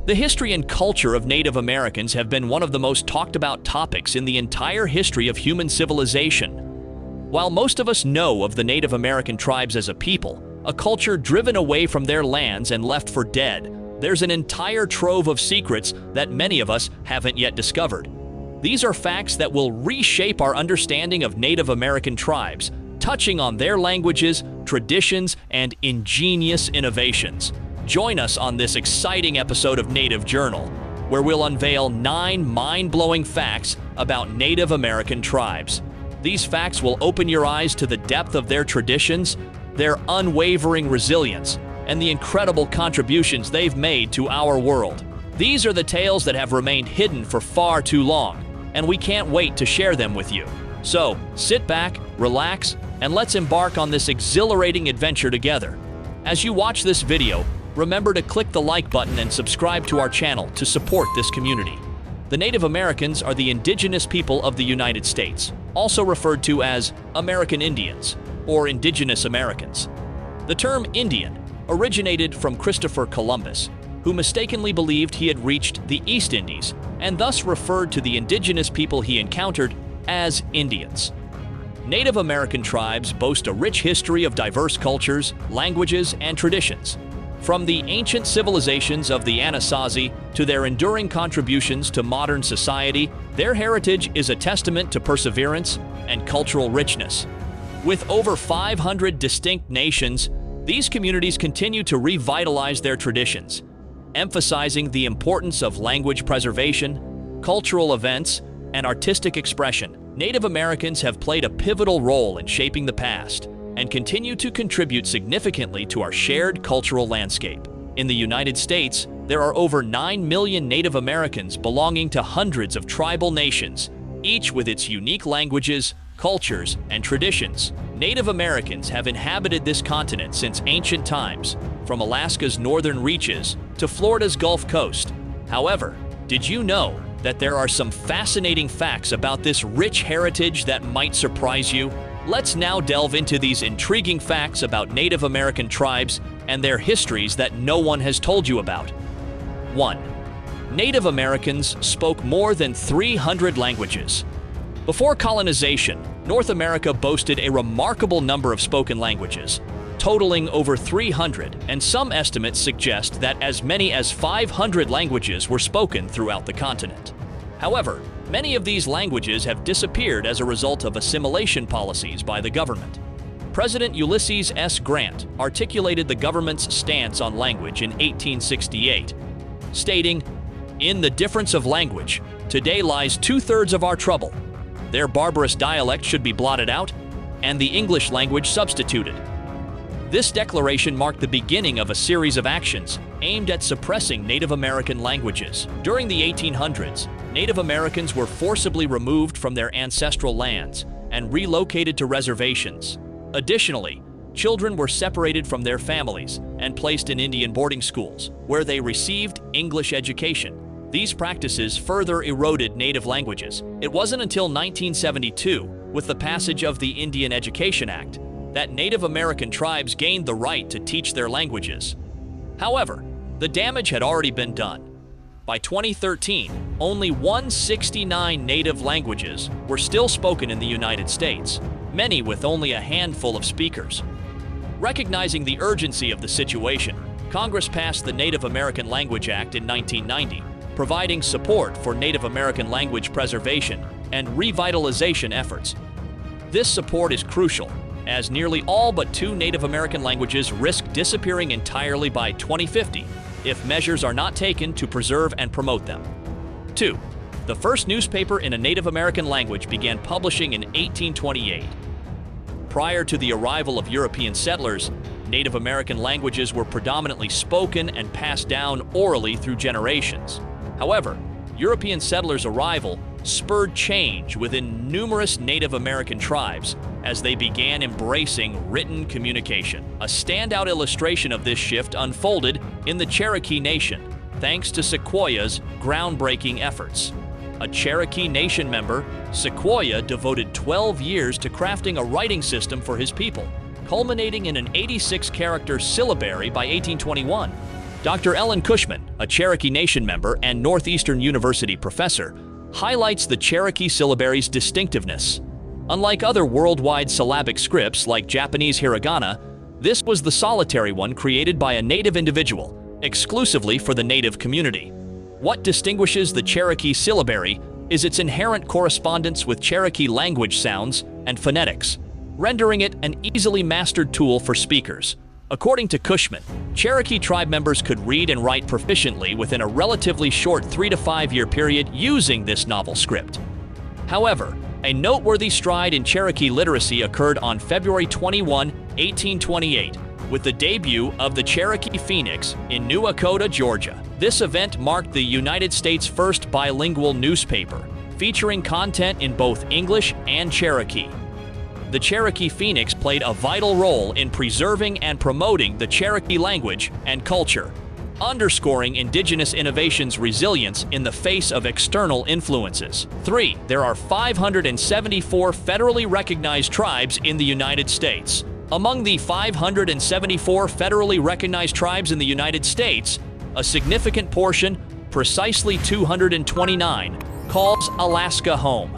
The history and culture of Native Americans have been one of the most talked about topics in the entire history of human civilization. While most of us know of the Native American tribes as a people, a culture driven away from their lands and left for dead, there's an entire trove of secrets that many of us haven't yet discovered. These are facts that will reshape our understanding of Native American tribes, touching on their languages, traditions, and ingenious innovations. Join us on this exciting episode of Native Journal, where we'll unveil 9 mind-blowing facts about Native American tribes. These facts will open your eyes to the depth of their traditions, their unwavering resilience, and the incredible contributions they've made to our world. These are the tales that have remained hidden for far too long, and we can't wait to share them with you. So, sit back, relax, and let's embark on this exhilarating adventure together. As you watch this video, remember to click the like button and subscribe to our channel to support this community. The Native Americans are the indigenous people of the United States, also referred to as American Indians or Indigenous Americans. The term Indian originated from Christopher Columbus, who mistakenly believed he had reached the East Indies and thus referred to the indigenous people he encountered as Indians. Native American tribes boast a rich history of diverse cultures, languages, and traditions. From the ancient civilizations of the Anasazi to their enduring contributions to modern society, their heritage is a testament to perseverance and cultural richness. With over 500 distinct nations, these communities continue to revitalize their traditions, emphasizing the importance of language preservation, cultural events, and artistic expression. Native Americans have played a pivotal role in shaping the past and continue to contribute significantly to our shared cultural landscape. In the United States, there are over 9 million Native Americans belonging to hundreds of tribal nations, each with its unique languages, cultures, and traditions. Native Americans have inhabited this continent since ancient times, from Alaska's northern reaches to Florida's Gulf Coast. However, did you know that there are some fascinating facts about this rich heritage that might surprise you? Let's now delve into these intriguing facts about Native American tribes and their histories that no one has told you about. 1. Native Americans spoke more than 300 languages. Before colonization, North America boasted a remarkable number of spoken languages, totaling over 300, and some estimates suggest that as many as 500 languages were spoken throughout the continent. However, many of these languages have disappeared as a result of assimilation policies by the government. President Ulysses S. Grant articulated the government's stance on language in 1868, stating, "In the difference of language, today lies 2/3 of our trouble. Their barbarous dialect should be blotted out, and the English language substituted." This declaration marked the beginning of a series of actions aimed at suppressing Native American languages. During the 1800s, Native Americans were forcibly removed from their ancestral lands and relocated to reservations. Additionally, children were separated from their families and placed in Indian boarding schools, where they received English education. These practices further eroded native languages. It wasn't until 1972, with the passage of the Indian Education Act, that Native American tribes gained the right to teach their languages. However, the damage had already been done. By 2013, only 169 native languages were still spoken in the United States, many with only a handful of speakers. Recognizing the urgency of the situation, Congress passed the Native American Language Act in 1990, providing support for Native American language preservation and revitalization efforts. This support is crucial, as nearly all but 2 Native American languages risk disappearing entirely by 2050 if measures are not taken to preserve and promote them. 2. The first newspaper in a Native American language began publishing in 1828. Prior to the arrival of European settlers, Native American languages were predominantly spoken and passed down orally through generations. However, European settlers' arrival spurred change within numerous Native American tribes as they began embracing written communication. A standout illustration of this shift unfolded in the Cherokee Nation, thanks to Sequoyah's groundbreaking efforts. A Cherokee Nation member, Sequoyah devoted 12 years to crafting a writing system for his people, culminating in an 86-character syllabary by 1821. Dr. Ellen Cushman, a Cherokee Nation member and Northeastern University professor, highlights the Cherokee syllabary's distinctiveness. Unlike other worldwide syllabic scripts like Japanese hiragana, this was the solitary one created by a native individual, exclusively for the native community. What distinguishes the Cherokee syllabary is its inherent correspondence with Cherokee language sounds and phonetics, rendering it an easily mastered tool for speakers. According to Cushman, Cherokee tribe members could read and write proficiently within a relatively short 3 to 5 year period using this novel script. However, a noteworthy stride in Cherokee literacy occurred on February 21, 1828, with the debut of the Cherokee Phoenix in New Echota, Georgia. This event marked the United States' first bilingual newspaper, featuring content in both English and Cherokee. The Cherokee Phoenix played a vital role in preserving and promoting the Cherokee language and culture, underscoring indigenous innovation's resilience in the face of external influences. 3. There are 574 federally recognized tribes in the United States. Among the 574 federally recognized tribes in the United States, a significant portion, precisely 229, calls Alaska home.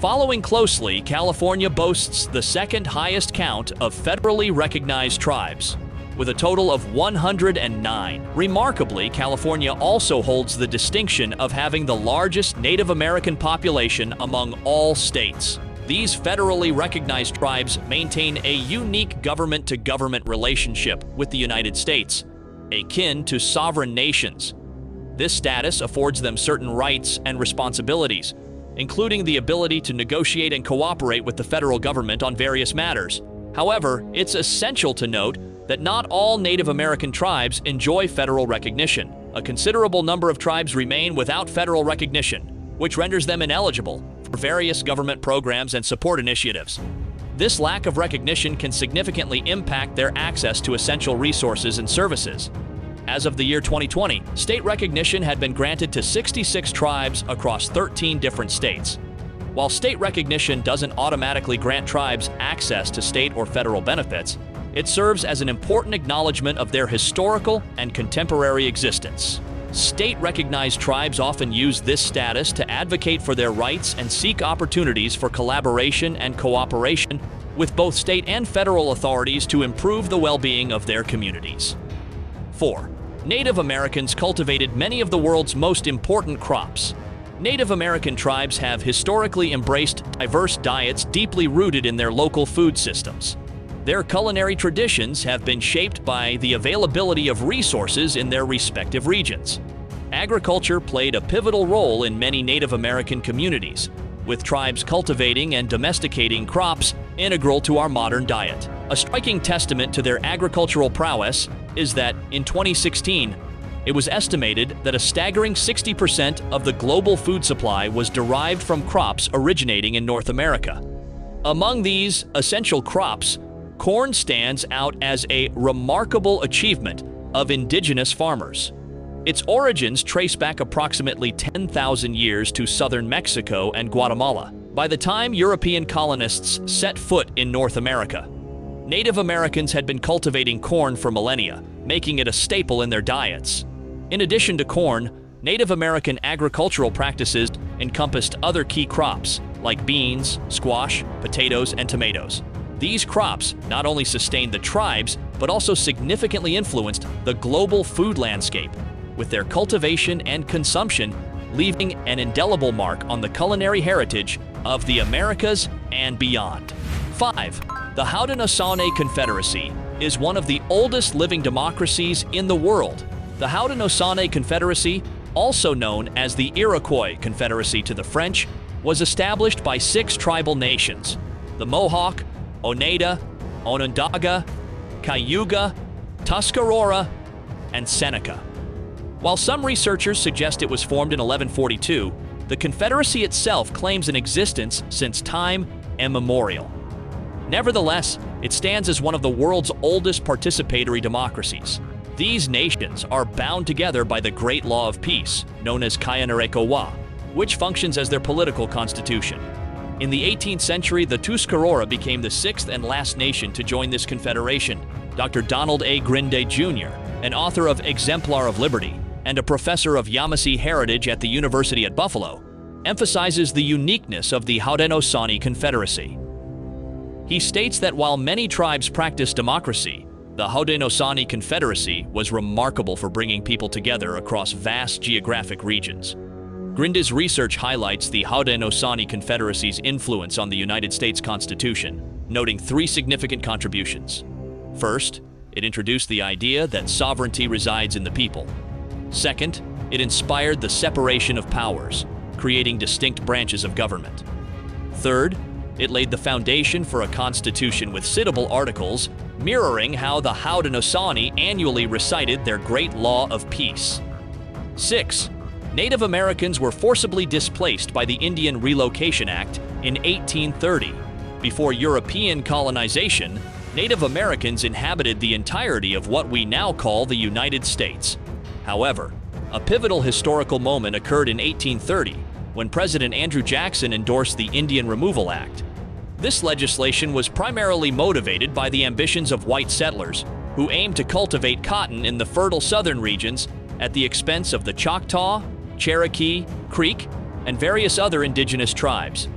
Following closely, California boasts the second highest count of federally recognized tribes, with a total of 109. Remarkably, California also holds the distinction of having the largest Native American population among all states. These federally recognized tribes maintain a unique government-to-government relationship with the United States, akin to sovereign nations. This status affords them certain rights and responsibilities, including the ability to negotiate and cooperate with the federal government on various matters. However, it's essential to note that not all Native American tribes enjoy federal recognition. A considerable number of tribes remain without federal recognition, which renders them ineligible for various government programs and support initiatives. This lack of recognition can significantly impact their access to essential resources and services. As of the year 2020, state recognition had been granted to 66 tribes across 13 different states. While state recognition doesn't automatically grant tribes access to state or federal benefits, it serves as an important acknowledgement of their historical and contemporary existence. State-recognized tribes often use this status to advocate for their rights and seek opportunities for collaboration and cooperation with both state and federal authorities to improve the well-being of their communities. 4. Native Americans cultivated many of the world's most important crops. Native American tribes have historically embraced diverse diets deeply rooted in their local food systems. Their culinary traditions have been shaped by the availability of resources in their respective regions. Agriculture played a pivotal role in many Native American communities, with tribes cultivating and domesticating crops integral to our modern diet. A striking testament to their agricultural prowess is that, in 2016, it was estimated that a staggering 60% of the global food supply was derived from crops originating in North America. Among these essential crops, corn stands out as a remarkable achievement of indigenous farmers. Its origins trace back approximately 10,000 years to southern Mexico and Guatemala. By the time European colonists set foot in North America, Native Americans had been cultivating corn for millennia, making it a staple in their diets. In addition to corn, Native American agricultural practices encompassed other key crops like beans, squash, potatoes, and tomatoes. These crops not only sustained the tribes, but also significantly influenced the global food landscape, with their cultivation and consumption leaving an indelible mark on the culinary heritage of the Americas and beyond. 5. The Haudenosaunee Confederacy is one of the oldest living democracies in the world. The Haudenosaunee Confederacy, also known as the Iroquois Confederacy to the French, was established by 6 tribal nations: the Mohawk, Oneida, Onondaga, Cayuga, Tuscarora, and Seneca. While some researchers suggest it was formed in 1142, the Confederacy itself claims an existence since time immemorial. Nevertheless, it stands as one of the world's oldest participatory democracies. These nations are bound together by the Great Law of Peace, known as Kayanerekowa, which functions as their political constitution. In the 18th century, the Tuscarora became the 6th and last nation to join this confederation. Dr. Donald A. Grinde Jr., an author of Exemplar of Liberty and a professor of Yamasee heritage at the University at Buffalo, emphasizes the uniqueness of the Haudenosaunee Confederacy. He states that while many tribes practice democracy, the Haudenosaunee Confederacy was remarkable for bringing people together across vast geographic regions. Grinda's research highlights the Haudenosaunee Confederacy's influence on the United States Constitution, noting three significant contributions. First, it introduced the idea that sovereignty resides in the people. Second, it inspired the separation of powers, creating distinct branches of government. Third, it laid the foundation for a constitution with citable articles, mirroring how the Haudenosaunee annually recited their great law of peace. 6. Native Americans were forcibly displaced by the Indian Relocation Act in 1830. Before European colonization, Native Americans inhabited the entirety of what we now call the United States. However, a pivotal historical moment occurred in 1830 when President Andrew Jackson endorsed the Indian Removal Act. This legislation was primarily motivated by the ambitions of white settlers who aimed to cultivate cotton in the fertile southern regions at the expense of the Choctaw, Cherokee, Creek, and various other indigenous tribes.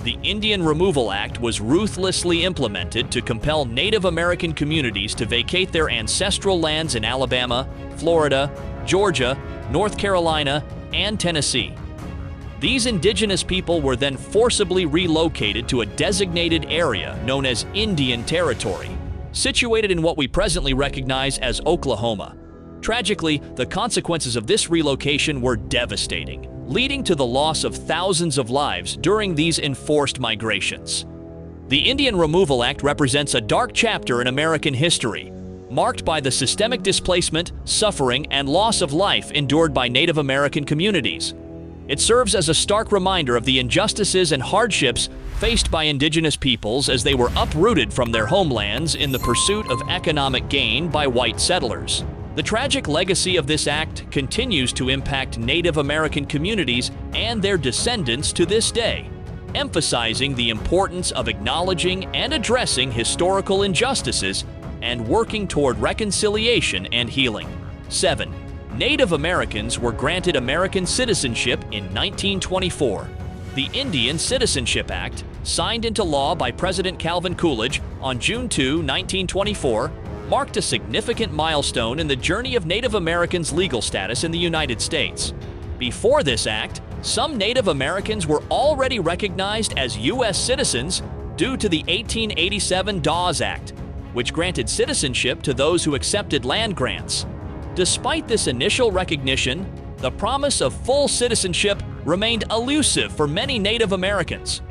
The Indian Removal Act was ruthlessly implemented to compel Native American communities to vacate their ancestral lands in Alabama, Florida, Georgia, North Carolina, and Tennessee. These indigenous people were then forcibly relocated to a designated area known as Indian Territory, situated in what we presently recognize as Oklahoma. Tragically, the consequences of this relocation were devastating, leading to the loss of thousands of lives during these enforced migrations. The Indian Removal Act represents a dark chapter in American history, marked by the systemic displacement, suffering, and loss of life endured by Native American communities. It serves as a stark reminder of the injustices and hardships faced by indigenous peoples as they were uprooted from their homelands in the pursuit of economic gain by white settlers. The tragic legacy of this act continues to impact Native American communities and their descendants to this day, emphasizing the importance of acknowledging and addressing historical injustices and working toward reconciliation and healing. 7. Native Americans were granted American citizenship in 1924. The Indian Citizenship Act, signed into law by President Calvin Coolidge on June 2, 1924, marked a significant milestone in the journey of Native Americans' legal status in the United States. Before this act, some Native Americans were already recognized as U.S. citizens due to the 1887 Dawes Act, which granted citizenship to those who accepted land grants. Despite this initial recognition, the promise of full citizenship remained elusive for many Native Americans.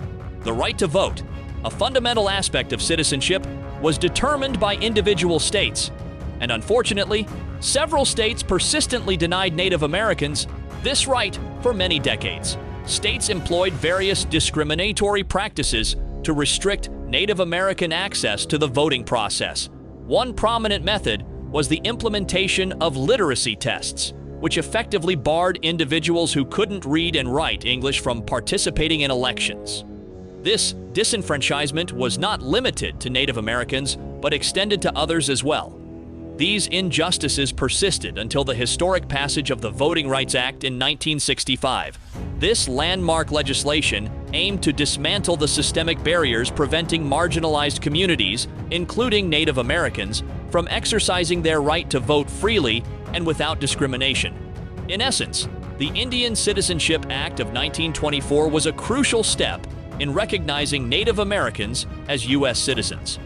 The right to vote, a fundamental aspect of citizenship, was determined by individual states, and unfortunately, several states persistently denied Native Americans this right for many decades. States employed various discriminatory practices to restrict Native American access to the voting process. One prominent method was the implementation of literacy tests, which effectively barred individuals who couldn't read and write English from participating in elections. This disenfranchisement was not limited to Native Americans, but extended to others as well. These injustices persisted until the historic passage of the Voting Rights Act in 1965. This landmark legislation aimed to dismantle the systemic barriers preventing marginalized communities, including Native Americans, from exercising their right to vote freely and without discrimination. In essence, the Indian Citizenship Act of 1924 was a crucial step in recognizing Native Americans as U.S. citizens.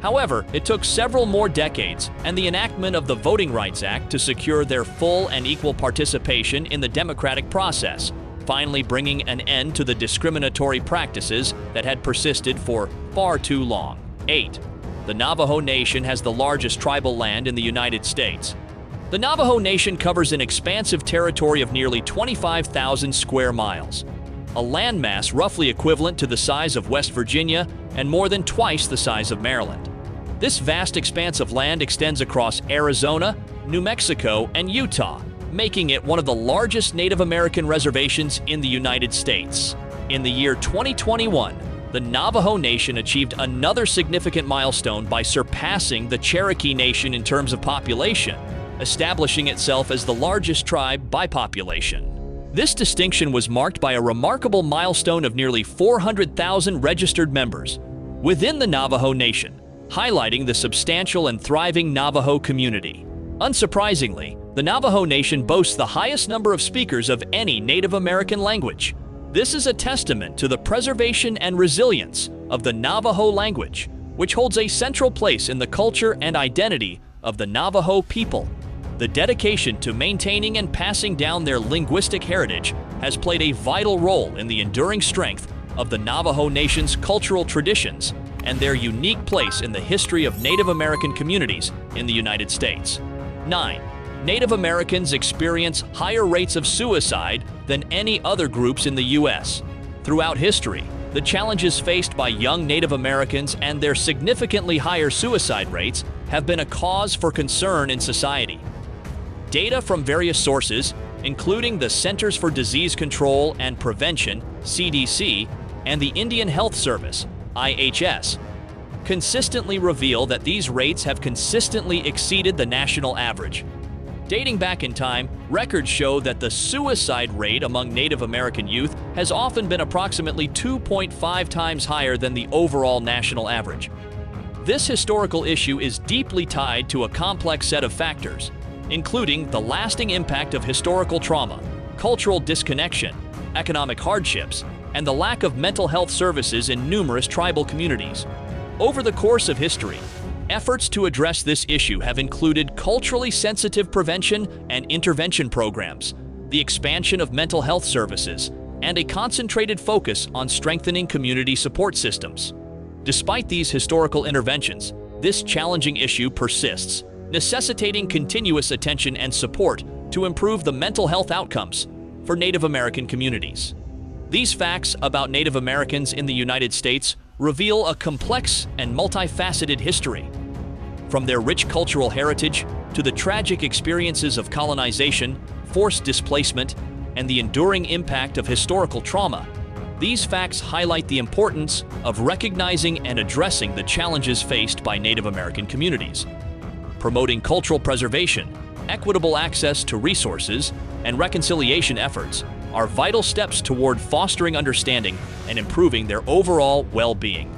However, it took several more decades and the enactment of the Voting Rights Act to secure their full and equal participation in the democratic process, finally bringing an end to the discriminatory practices that had persisted for far too long. 8. The Navajo Nation has the largest tribal land in the United States. The Navajo Nation covers an expansive territory of nearly 25,000 square miles, a landmass roughly equivalent to the size of West Virginia and more than twice the size of Maryland. This vast expanse of land extends across Arizona, New Mexico, and Utah, making it one of the largest Native American reservations in the United States. In the year 2021, the Navajo Nation achieved another significant milestone by surpassing the Cherokee Nation in terms of population, establishing itself as the largest tribe by population. This distinction was marked by a remarkable milestone of nearly 400,000 registered members within the Navajo Nation, highlighting the substantial and thriving Navajo community. Unsurprisingly, the Navajo Nation boasts the highest number of speakers of any Native American language. This is a testament to the preservation and resilience of the Navajo language, which holds a central place in the culture and identity of the Navajo people. The dedication to maintaining and passing down their linguistic heritage has played a vital role in the enduring strength of the Navajo Nation's cultural traditions and their unique place in the history of Native American communities in the United States. 9. Native Americans experience higher rates of suicide than any other groups in the U.S. Throughout history, the challenges faced by young Native Americans and their significantly higher suicide rates have been a cause for concern in society. Data from various sources, including the Centers for Disease Control and Prevention, CDC, and the Indian Health Service, IHS, consistently reveal that these rates have consistently exceeded the national average. Dating back in time, records show that the suicide rate among Native American youth has often been approximately 2.5 times higher than the overall national average. This historical issue is deeply tied to a complex set of factors, including the lasting impact of historical trauma, cultural disconnection, economic hardships, and the lack of mental health services in numerous tribal communities. Over the course of history, efforts to address this issue have included culturally sensitive prevention and intervention programs, the expansion of mental health services, and a concentrated focus on strengthening community support systems. Despite these historical interventions, this challenging issue persists, necessitating continuous attention and support to improve the mental health outcomes for Native American communities. These facts about Native Americans in the United States reveal a complex and multifaceted history. From their rich cultural heritage to the tragic experiences of colonization, forced displacement, and the enduring impact of historical trauma, these facts highlight the importance of recognizing and addressing the challenges faced by Native American communities. Promoting cultural preservation, equitable access to resources, and reconciliation efforts are vital steps toward fostering understanding and improving their overall well-being.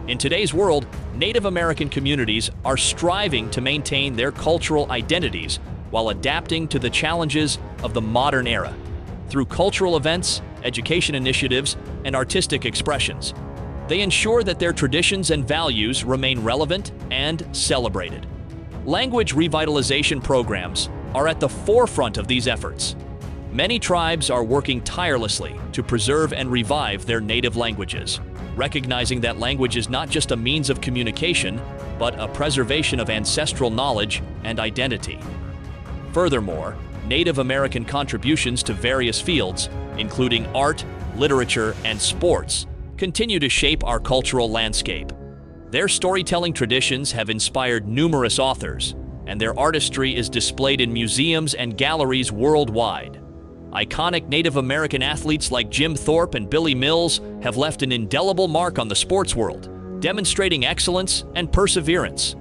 In today's world, Native American communities are striving to maintain their cultural identities while adapting to the challenges of the modern era. Through cultural events, education initiatives, and artistic expressions, they ensure that their traditions and values remain relevant and celebrated. Language revitalization programs are at the forefront of these efforts. Many tribes are working tirelessly to preserve and revive their native languages, recognizing that language is not just a means of communication, but a preservation of ancestral knowledge and identity. Furthermore, Native American contributions to various fields, including art, literature, and sports, continue to shape our cultural landscape. Their storytelling traditions have inspired numerous authors, and their artistry is displayed in museums and galleries worldwide. Iconic Native American athletes like Jim Thorpe and Billy Mills have left an indelible mark on the sports world, demonstrating excellence and perseverance.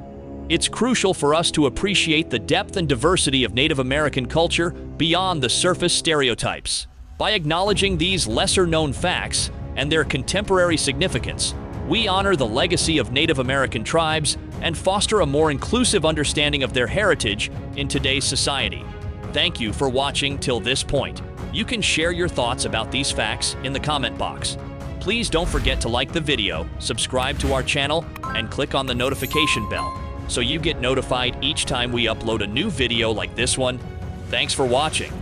It's crucial for us to appreciate the depth and diversity of Native American culture beyond the surface stereotypes. By acknowledging these lesser-known facts and their contemporary significance, we honor the legacy of Native American tribes and foster a more inclusive understanding of their heritage in today's society. Thank you for watching till this point. You can share your thoughts about these facts in the comment box. Please don't forget to like the video, subscribe to our channel, and click on the notification bell so you get notified each time we upload a new video like this one. Thanks for watching.